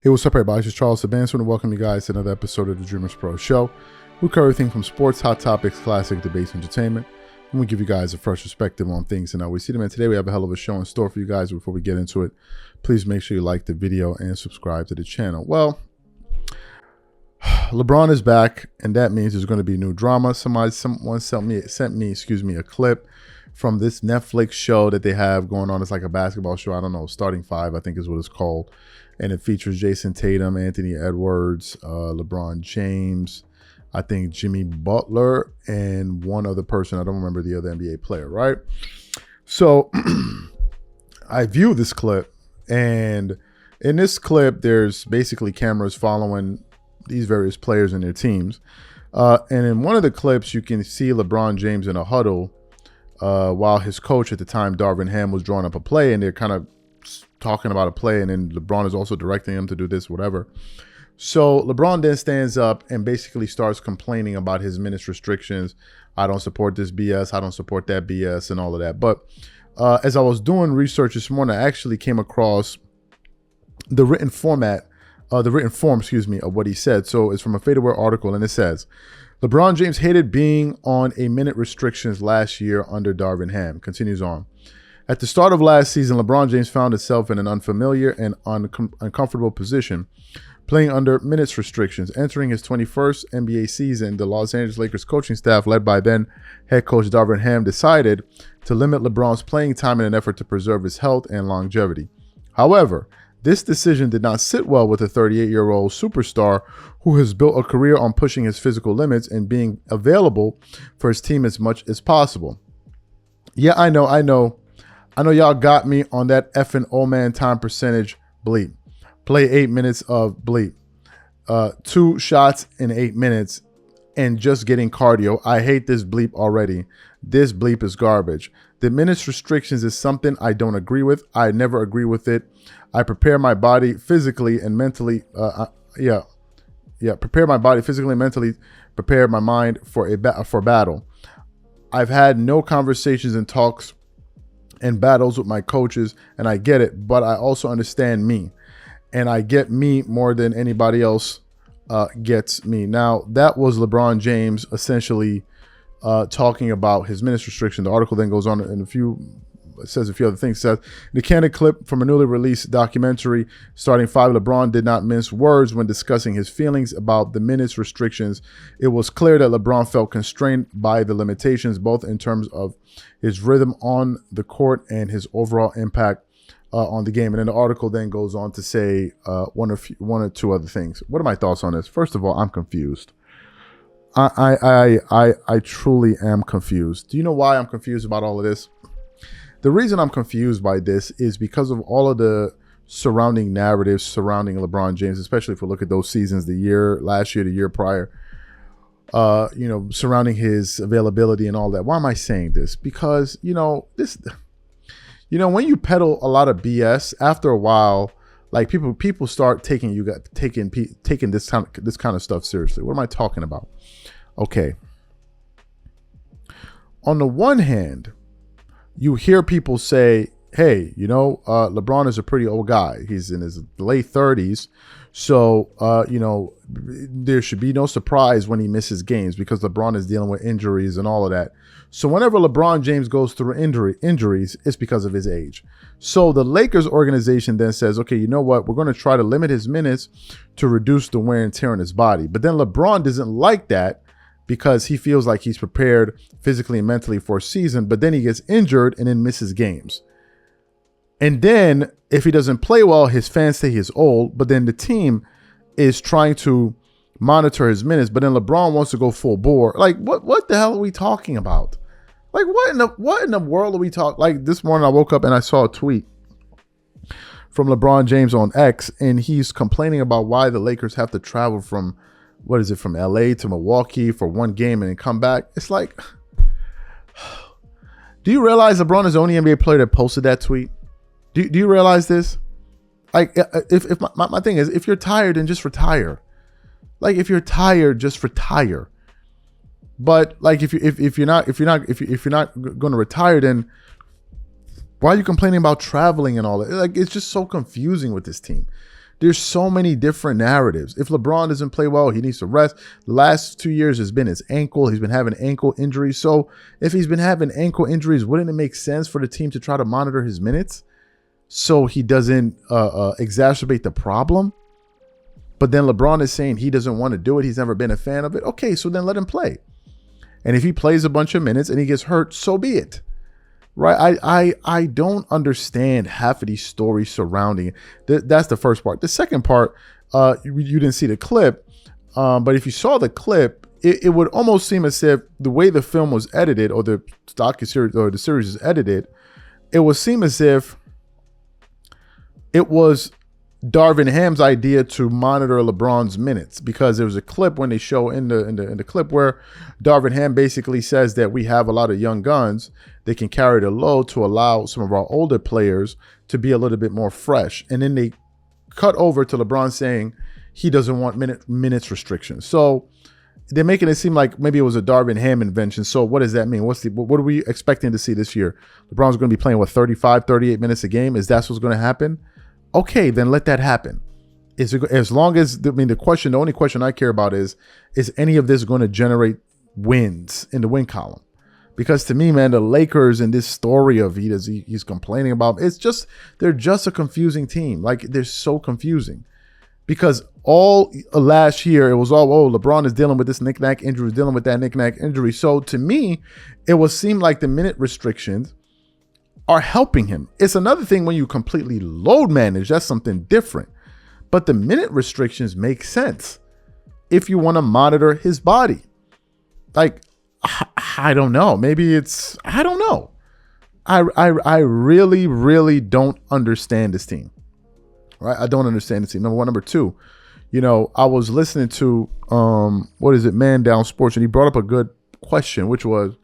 Hey, what's up, everybody? This is Charles Sabanson, and welcome you guys to another episode of the Dreamers Pro Show. We cover everything from sports, hot topics, classic debates, entertainment, and we give you guys a fresh perspective on things and how we see them. And today we have a hell of a show in store for you guys. Before we get into it, please make sure you like the video and subscribe to the channel. Well, LeBron is back, and that means there's going to be new drama. Someone sent me a clip from this Netflix show that they have going on. It's like a basketball show. I don't know, Starting Five, I think is what it's called. And it features Jason Tatum, Anthony Edwards, LeBron James, I think Jimmy Butler, and one other person. I don't remember the other NBA player, right? So I view this clip, and in this clip, there's basically cameras following these various players and their teams. And in one of the clips, you can see LeBron James in a huddle while his coach at the time, Darwin, was drawing up a play, and they're kind of talking about a play, and then LeBron is also directing him to do this, whatever. So LeBron then stands up and basically starts complaining about his minutes restrictions. I don't support this BS. I don't support that BS and all of that. But as I was doing research this morning, I actually came across the written form, of what he said. So it's from a Fadeaway article, and it says, LeBron James hated being on a minute restrictions last year under Darwin Ham. Continues on. At the start of last season, LeBron James found himself in an unfamiliar and uncomfortable position, playing under minutes restrictions. Entering his 21st NBA season, the Los Angeles Lakers coaching staff, led by then head coach Darwin Ham, decided to limit LeBron's playing time in an effort to preserve his health and longevity. However, this decision did not sit well with the 38-year-old superstar who has built a career on pushing his physical limits and being available for his team as much as possible. Yeah, I know y'all got me on that effing old man time percentage bleep. Play 8 minutes of bleep. 2 shots in 8 minutes and just getting cardio. I hate this bleep already. This bleep is garbage. The minutes restrictions is something I don't agree with. I never agree with it. I prepare my body physically and mentally. Prepare my body physically and mentally. Prepare my mind for battle. I've had no conversations and talks and battles with my coaches, and I get it, but I also understand me, and I get me more than anybody else gets me. Now, that was LeBron James essentially talking about his minutes restriction. The article then goes on in says a few other things. It says, in a candid clip from a newly released documentary, Starting Five, LeBron did not mince words when discussing his feelings about the minutes restrictions. It was clear that LeBron felt constrained by the limitations, both in terms of his rhythm on the court and his overall impact on the game. And then the article then goes on to say one or two other things. What are my thoughts on this? First of all, I'm confused. I truly am confused. Do you know why I'm confused about all of this? The reason I'm confused by this is because of all of the surrounding narratives surrounding LeBron James, especially if we look at those seasons, last year, the year prior, surrounding his availability and all that. Why am I saying this? Because, when you peddle a lot of BS, after a while, like people start taking this kind of stuff seriously. What am I talking about? Okay. On the one hand, you hear people say, hey, LeBron is a pretty old guy. He's in his late 30s. So, there should be no surprise when he misses games because LeBron is dealing with injuries and all of that. So whenever LeBron James goes through injuries, it's because of his age. So the Lakers organization then says, okay, you know what? We're going to try to limit his minutes to reduce the wear and tear on his body. But then LeBron doesn't like that, because he feels like he's prepared physically and mentally for a season, but then he gets injured and then misses games. And then if he doesn't play well, his fans say he's old, but then the team is trying to monitor his minutes, but then LeBron wants to go full bore. Like, what the hell are we talking about? Like, what in the world are we talking? Like, this morning I woke up and I saw a tweet from LeBron James on X, and he's complaining about why the Lakers have to travel from LA to Milwaukee for one game and then come back. It's like, do you realize LeBron is the only NBA player that posted that tweet? Do you realize this? Like, if my thing is, if you're tired, then just retire. Like, if you're tired, just retire. But like, if you're not going to retire, then why are you complaining about traveling and all that? Like, it's just so confusing with this team. There's so many different narratives. If LeBron doesn't play well, he needs to rest. The last 2 years has been his ankle. He's been having ankle injuries. So if he's been having ankle injuries, wouldn't it make sense for the team to try to monitor his minutes so he doesn't exacerbate the problem? But then LeBron is saying he doesn't want to do it. He's never been a fan of it. Okay, so then let him play. And if he plays a bunch of minutes and he gets hurt, so be it. Right? I don't understand half of these stories surrounding it. That's the first part. The second part, you didn't see the clip, but if you saw the clip, it would almost seem as if the way the film was edited, or the docuseries or the series is edited, it would seem as if it was Darwin Ham's idea to monitor LeBron's minutes, because there was a clip when they show in the clip where Darwin Ham basically says that we have a lot of young guns that can carry the load to allow some of our older players to be a little bit more fresh. And then they cut over to LeBron saying he doesn't want minutes restrictions. So they're making it seem like maybe it was a Darwin Ham invention. So what does that mean? What are we expecting to see this year? LeBron's going to be playing, 35, 38 minutes a game? Is that what's going to happen? Okay, then let that happen. As long as, the only question I care about is any of this going to generate wins in the win column? Because to me, man, the Lakers and this story of he's complaining about, they're just a confusing team. Like, they're so confusing. Because all last year, it was all, LeBron is dealing with this knick-knack injury, dealing with that knick-knack injury. So to me, it would seem like the minute restrictions are helping him. It's another thing when you completely load manage. That's something different. But the minute restrictions make sense if you want to monitor his body. Like, I don't know. Maybe I don't know. I really, really don't understand this team. Right? I don't understand this team. Number one. Number two, I was listening to, Man Down Sports, and he brought up a good question, which was,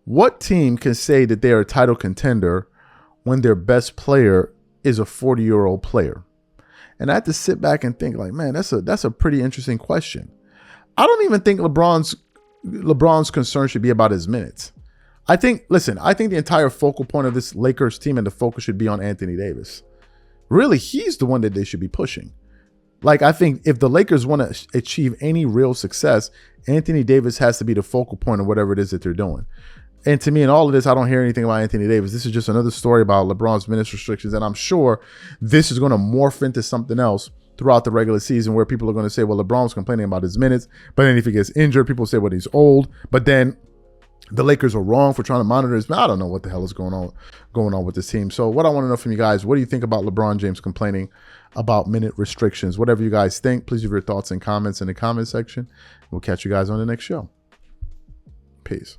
what team can say that they are a title contender when their best player is a 40-year-old player? And I had to sit back and think, like, man, that's a pretty interesting question. I don't even think LeBron's concern should be about his minutes. I think the entire focal point of this Lakers team and the focus should be on Anthony Davis. Really, he's the one that they should be pushing. Like, I think if the Lakers want to achieve any real success, Anthony Davis has to be the focal point of whatever it is that they're doing. And to me, in all of this, I don't hear anything about Anthony Davis. This is just another story about LeBron's minutes restrictions. And I'm sure this is going to morph into something else throughout the regular season, where people are going to say, well, LeBron's complaining about his minutes. But then if he gets injured, people say, well, he's old. But then the Lakers are wrong for trying to monitor his. I don't know what the hell is going on with this team. So what I want to know from you guys, what do you think about LeBron James complaining about minute restrictions? Whatever you guys think, please leave your thoughts and comments in the comment section. We'll catch you guys on the next show. Peace.